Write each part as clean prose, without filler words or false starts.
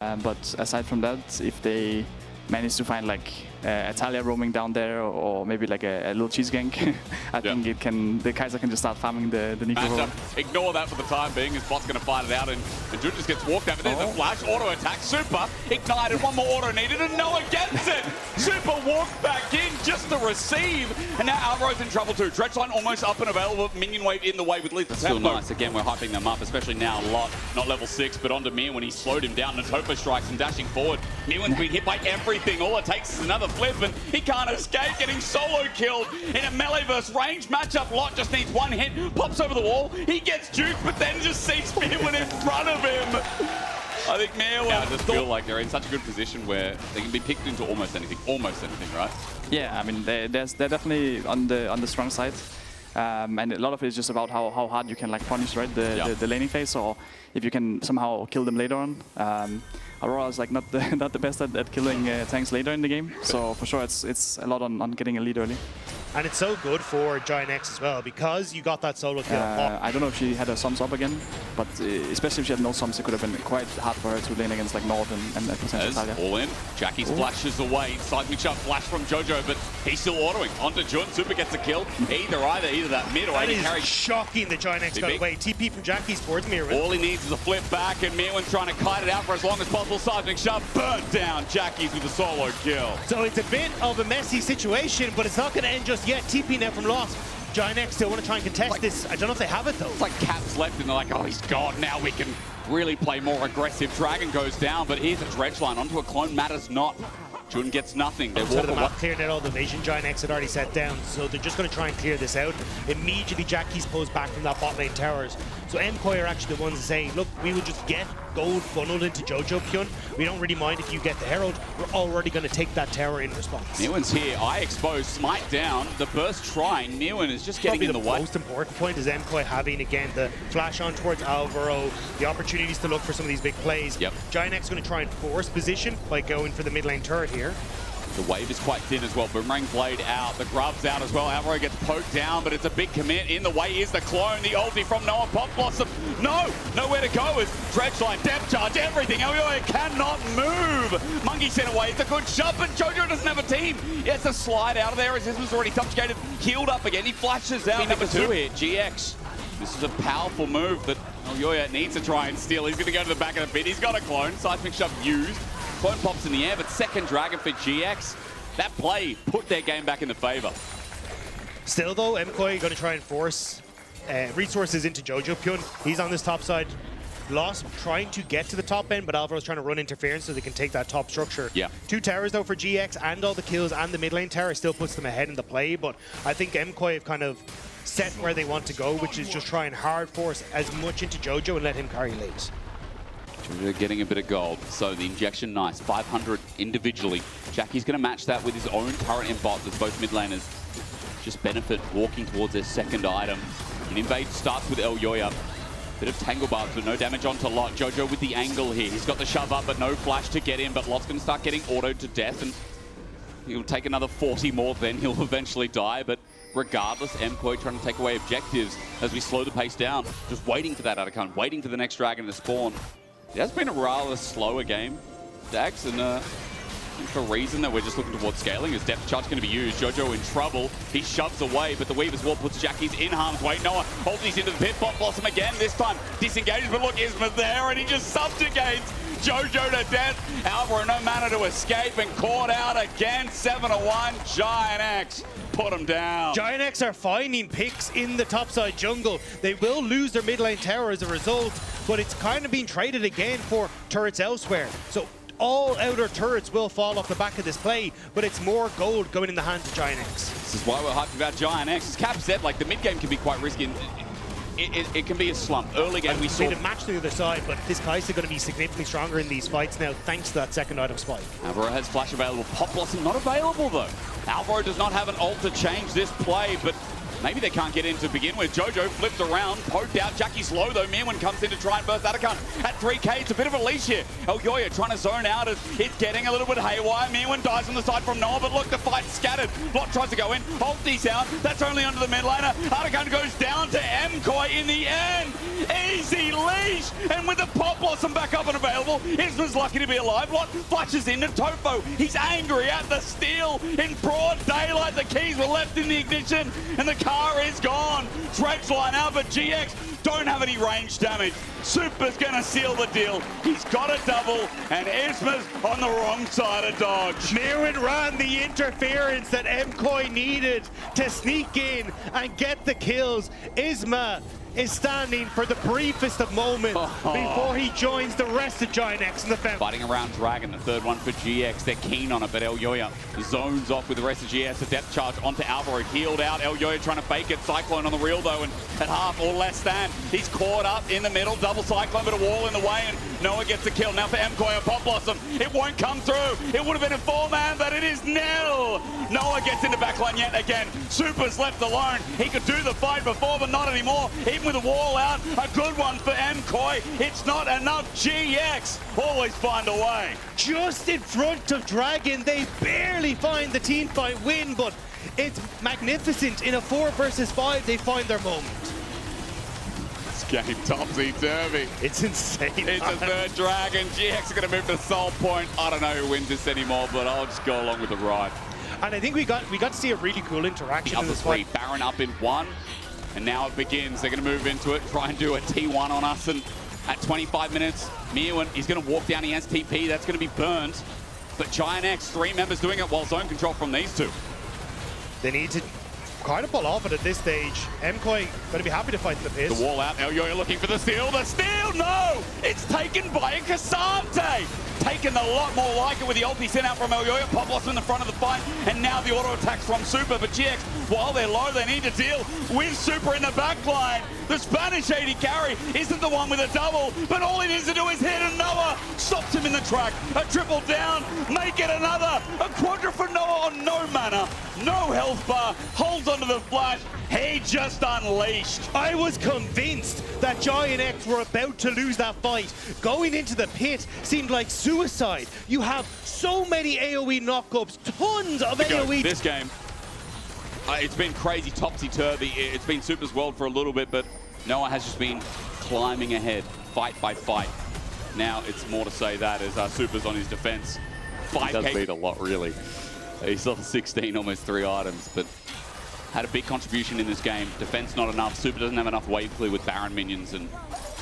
But aside from that, if they manage to find like Atalia roaming down there, or maybe like a little cheese gank, I think it can. The Kaiser can just start farming the Nico. Ignore that for the time being. His bot's going to fight it out, and Jun just gets walked over. There's a flash, auto attack, super ignited. One more auto needed, and Noah gets it. Super walked back in just to receive, and now Alvaro's in trouble too. Dredgeline almost up and available. Minion wave in the way with lethal Still tempo. nice. Again, we're hyping them up, especially now a lot. Not level 6, but onto Mir when he slowed him down. Natopa strikes and dashing forward. Mirwin's been hit by everything. All it takes is another flip, and he can't escape, getting solo killed in a melee versus range matchup. Lot just needs one hit, pops over the wall. He gets juked, but then just sees Mirwin in front of him. I think Mirwin. I just feel like they're in such a good position where they can be picked into almost anything, right? Yeah, I mean they're definitely on the strong side. And a lot of it is just about how hard you can like punish, right, the laning phase, or if you can somehow kill them later on. Aurora is like not the best at killing tanks later in the game, so for sure it's a lot on getting a lead early. And it's so good for GIANTX as well, because you got that solo kill. I don't know if she had her sums up again, but especially if she had no sums, it could have been quite hard for her to lane against like Nord and potential Talia. All in. Jackie splashes away. Seismic shot flash from Jojo, but he's still autoing. Onto Jun. Super gets a kill. Either that mid or that AD is carry. shocking that GIANTX got away. TP from Jackie's towards Mirwin. All he needs is a flip back, and Mirwin trying to kite it out for as long as possible. Seismic shot burnt down. Jackie's with a solo kill. So it's a bit of a messy situation, but it's not going to end just yet. TP now from Lost. GIANTX still want to try and contest this. I don't know if they have it though. It's like Caps left and they're like, oh, he's gone. Now we can really play more aggressive. Dragon goes down, but here's a dredge line onto a clone. Matters not. Jun gets nothing. They walk the map cleared out all the vision. GIANTX had already set down, so they're just going to try and clear this out. Immediately, Jackie's posed back from that bot lane towers. So MKOI are actually the ones saying, look, we will just get gold funneled into Jojo Pyun. We don't really mind if you get the Herald. We're already going to take that tower in response. Mirwin's here. Eye exposed. Smite down. The burst trying. Mirwin is just getting in the way. The most important point is MKOI having, again, the flash on towards Alvaro, the opportunities to look for some of these big plays. Yep. GIANTX is going to try and force position by going for the mid lane turret here. The wave is quite thin as well. Boomerang blade out. The grub's out as well. Alvaro gets poked down, but it's a big commit. In the way is the clone. The ulti from Noah. Pop Blossom. No! Nowhere to go is Dredgeline, depth charge, everything. LEC cannot move. Monkey sent away. It's a good shot, but Jojo doesn't have a team. He has to slide out of there as this was already subjugated. Healed up again. He flashes out. Number 2 here. GX. This is a powerful move that Yoya needs to try and steal. He's going to go to the back of the pit. He's got a clone. Seismic shove used. Clone pops in the air, but second Dragon for GX. That play put their game back in the favor. Still though, MKOI going to try and force resources into Jojo Pyun. He's on this top side. Lost trying to get to the top end, but Alvaro's trying to run interference so they can take that top structure. Yeah. 2 towers though for GX, and all the kills, and the mid lane tower still puts them ahead in the play, but I think MKOI have kind of set where they want to go, which is just try and hard force as much into Jojo and let him carry late. Jojo getting a bit of gold, so the injection nice, 500 individually. Jackie's going to match that with his own turret and bot as both mid laners just benefit walking towards their second item. An invade starts with Elyoya. Bit of tangle barbs, but no damage onto Lot. Jojo with the angle here. He's got the shove up, but no flash to get in, but Lot's going to start getting autoed to death, and he'll take another 40 more, then he'll eventually die, but regardless, MKOI trying to take away objectives as we slow the pace down. Just waiting for that outcome, waiting for the next dragon to spawn. It has been a rather slower game, Dax, and for a reason that we're just looking towards scaling. His depth charge going to be used. Jojo in trouble. He shoves away, but the Weaver's Wall puts Jackie's in harm's way. Noah holds these into the pit. Bot Blossom again, this time disengages, but look, Isma's there, and he just subjugates Jojo to death. Alvaro no manner to escape, and caught out again. 7-1, GIANTX put him down. GIANTX are finding picks in the topside jungle. They will lose their mid lane tower as a result, but it's kind of being traded again for turrets elsewhere. So all outer turrets will fall off the back of this play, but it's more gold going in the hands of GIANTX. This is why we're hyped about GIANTX. As Cap said, like the mid game can be quite risky. And it can be a slump. Early game we saw a match to the other side, but this Kai'Sa going to be significantly stronger in these fights now, thanks to that second item spike. Alvaro has flash available. Pop Blossom not available though. Alvaro does not have an ult to change this play, but Maybe they can't get in to begin with. Jojo flips around, poked out. Jackie's low though. Mirwin comes in to try and burst Atakan. At 3k, it's a bit of a leash here. Elyoya trying to zone out as it's getting a little bit haywire. Mirwin dies on the side from Noah, but look, the fight's scattered. Lot tries to go in. Ulti's out. That's only under the mid laner. Atakan goes down to MKOI in the end. Easy leash. And with the pop blossom back up and available, Isma's lucky to be alive. Lot flashes into Tofo. He's angry at the steal in broad daylight. The keys were left in the ignition and the car is gone. Dredge line out, but GX don't have any range damage. Super's gonna seal the deal. He's got a double, and Isma's on the wrong side of dodge. Mirwin ran the interference that MKOI needed to sneak in and get the kills. Isma is standing for the briefest of moments before he joins the rest of GIANTX in the fence. Fighting around Dragon, the third one for GX. They're keen on it, but Elyoya zones off with the rest of GX. A depth charge onto Alvaro, healed out. Elyoya trying to fake it. Cyclone on the reel though, and at half or less than. He's caught up in the middle. Double Cyclone, but a wall in the way, and Noah gets the kill. Now for MKOI, a Pop Blossom. It won't come through. It would have been a 4-man, but it is nil. Noah gets into backline yet again. Super's left alone. He could do the fight before, but not anymore. Even with a wall out, a good one for MKOI. It's not enough. GX always find a way. Just in front of Dragon, they barely find the team fight win, but it's magnificent. In a 4 versus 5, they find their moment. This game topsy-turvy. It's insane. It's a third Dragon. GX are going to move to Soul Point. I don't know who wins this anymore, but I'll just go along with the ride. And I think we got to see a really cool interaction in this fight. Baron up in 1. And now it begins. They're going to move into it, try and do a T1 on us. And at 25 minutes, Mirwin, he's going to walk down. He has TP. That's going to be burnt. But GIANTX, 3 members doing it while zone control from these 2. They need to kind of pull off it at this stage. MKOI going to be happy to fight in the piss. The wall out. Elyoya looking for the steal. The steal, no! It's taken by a Cassante. Taken a lot more like it with the ulti sent out from Elyoya. Pop Blossom in the front of the fight, and now the auto attacks from Super. But GX, while they're low, they need to deal with Super in the back line. The Spanish AD carry isn't the one with a double, but all he needs to do is hit, and Noah stops him in the track. A triple down, make it another. A quadra for Noah on no mana, no health bar, holds onto the flash. He just unleashed. I was convinced that GIANTX were about to lose that fight. Going into the pit seemed like suicide. You have so many AoE knockups, tons of AoE. This game, it's been crazy topsy-turvy. It's been Super's world for a little bit, but Noah has just been climbing ahead, fight by fight. Now it's more to say that as Super's on his defense. 5K. He does beat a lot, really. He's still 16, almost 3 items, but had a big contribution in this game. Defense not enough. Super doesn't have enough wave clear with Baron minions, and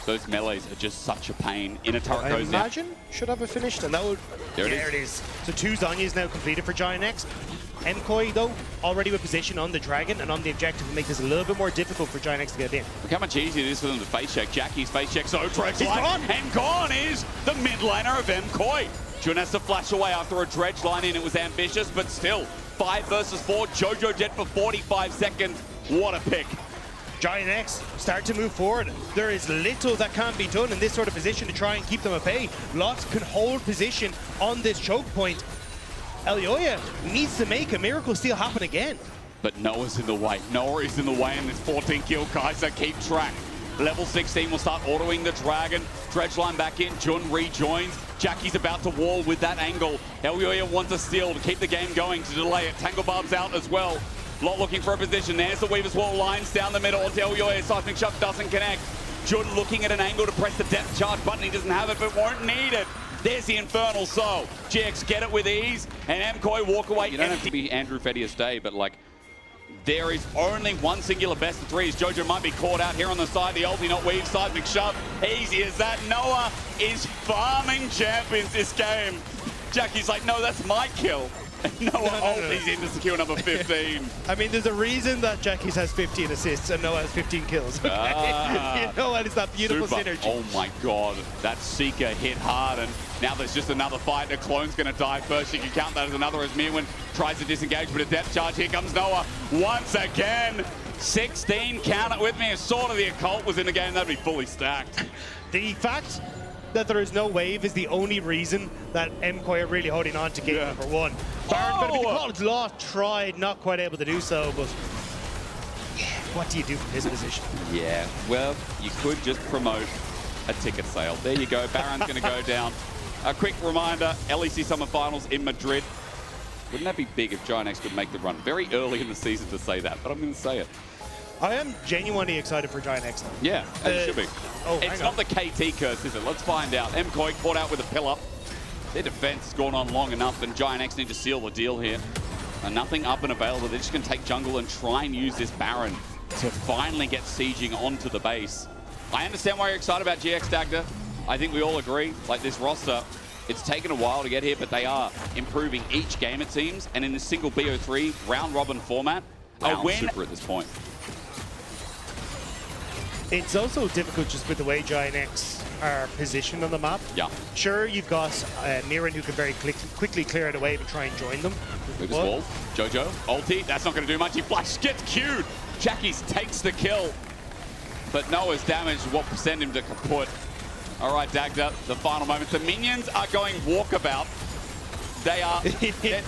those melees are just such a pain. In a turret goes down. Should have it finished, and that would... There it is. So 2 Zhonya's now completed for GIANTX. MKOI, though, already with position on the Dragon and on the objective, will make this a little bit more difficult for GIANTX to get in. Look how much easier it is for them to face check. Jackie's face check, so Dredge line, gone. and gone is the mid laner of MKOI. Jun has to flash away after a Dredge line in. It was ambitious, but still, 5 versus 4. Jojo dead for 45 seconds. What a pick. GIANTX start to move forward. There is little that can be done in this sort of position to try and keep them at bay. Lots can hold position on this choke point. Elyoya needs to make a miracle steal happen again. But Noah's in the way. Noah is in the way in this 14 kill. Kaiser keep track. Level 16 will start autoing the Dragon. Dredge line back in. Jun rejoins. Jackie's about to wall with that angle. Elyoya wants a steal to keep the game going, to delay it. Tangle Barb's out as well. Lot looking for a position. There's the Weaver's Wall, lines down the middle onto Elyoya. Seismic Shove doesn't connect. Jun looking at an angle to press the depth charge button. He doesn't have it, but won't need it. There's the Infernal Soul. GX get it with ease, and MKOI walk away. You don't have to be Andrew Fedius Day, but like, there is only one singular best of 3s. Jojo might be caught out here on the side. The ulti not weave, Seismic Shove. Easy as that. Noah is farming champions this game. Jackie's like, no, that's my kill. Noah ulti's in to secure number 15. I mean, there's a reason that Jackie's has 15 assists and Noah has 15 kills. Okay? You know what? It's that beautiful Super. synergy. Oh my god, that Seeker hit hard, and now there's just another fight. The clone's going to die first. You can count that as another as Mirwin tries to disengage, but a depth charge. Here comes Noah once again. 16, count it with me. If Sword of the Occult was in the game, that'd be fully stacked. The fact that there is no wave is the only reason that MKOI are really holding on to game number 1. Baron's going to be the called. Law tried, not quite able to do so, but what do you do from this position? Yeah, well, you could just promote a ticket sale. There you go. Baron's going to go down. A quick reminder, LEC Summer Finals in Madrid. Wouldn't that be big if GIANTX could make the run? Very early in the season to say that, but I'm going to say it. I am genuinely excited for GIANTX. Yeah, as it should be. Oh, it's not the KT curse, is it? Let's find out. MKOI caught out with a pill up. Their defense has gone on long enough, and GIANTX need to seal the deal here. And nothing up and available. They're just going to take jungle and try and use this Baron to finally get sieging onto the base. I understand why you're excited about GX, Dagda. I think we all agree. Like, this roster, it's taken a while to get here, but they are improving each game, it seems. And in this single BO3 round-robin format, a win super at this point. It's also difficult just with the way GIANTX are positioned on the map. Yeah. Sure, you've got Miran who can very quickly clear it away and try and join them. Move his wall. Jojo, ulti, that's not going to do much. He flash gets queued. Jackies takes the kill. But Noah's damage will send him to kaput. All right, Dagda, the final moments. The minions are going walkabout. They are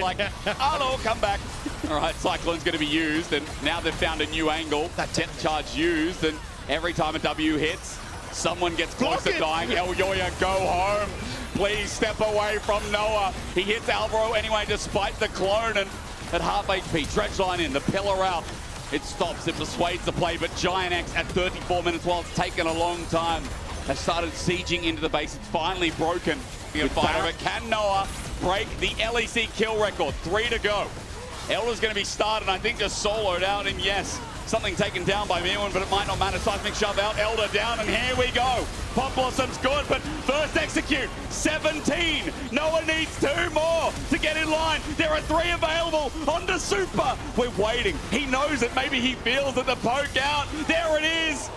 like, hello, come back. All right, Cyclone's going to be used, and now they've found a new angle. That depth charge used, and every time a W hits, someone gets close to dying. Elyoya, go home. Please step away from Noah. He hits Alvaro anyway, despite the clone, and at half HP, dredge line in, the pillar out. It stops, it persuades the play, but GIANTX at 34 minutes, while it's taken a long time, has started sieging into the base. It's finally broken. But can Noah break the LEC kill record? 3 to go. Elder's going to be started, I think just soloed out, and yes, something taken down by Mirwan, but it might not matter. Seismic shove out, Elder down, and here we go. Pop Blossom's good, but first execute, 17. Noah needs 2 more to get in line. There are 3 available onto Super. We're waiting. He knows it. Maybe he feels that the poke out. There it is.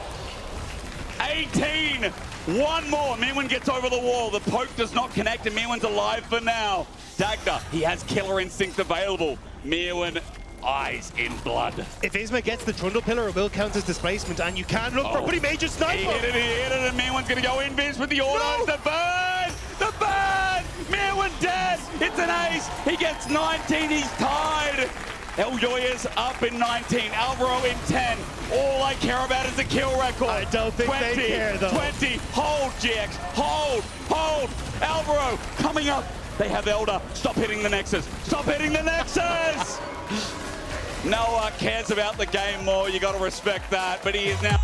18. 1 more. Mirwan gets over the wall. The poke does not connect, and Mirwan's alive for now. Dagda, he has Killer Instinct available. Mirwan, eyes in blood. If Isma gets the Trundle Pillar, it will count as displacement, and you can look for a pretty major sniper. He hit it, and Mirwan's going to go invis with the autos. The burn! The burn! Mirwan dead! It's an ace! He gets 19, he's tied! Elyoya's up in 19, Alvaro in 10. All I care about is the kill record. I don't think 20, they care, though. 20, hold, GX, hold! Alvaro coming up. They have Elder. Stop hitting the Nexus. Stop hitting the Nexus! Noah cares about the game more. You got to respect that. But he is now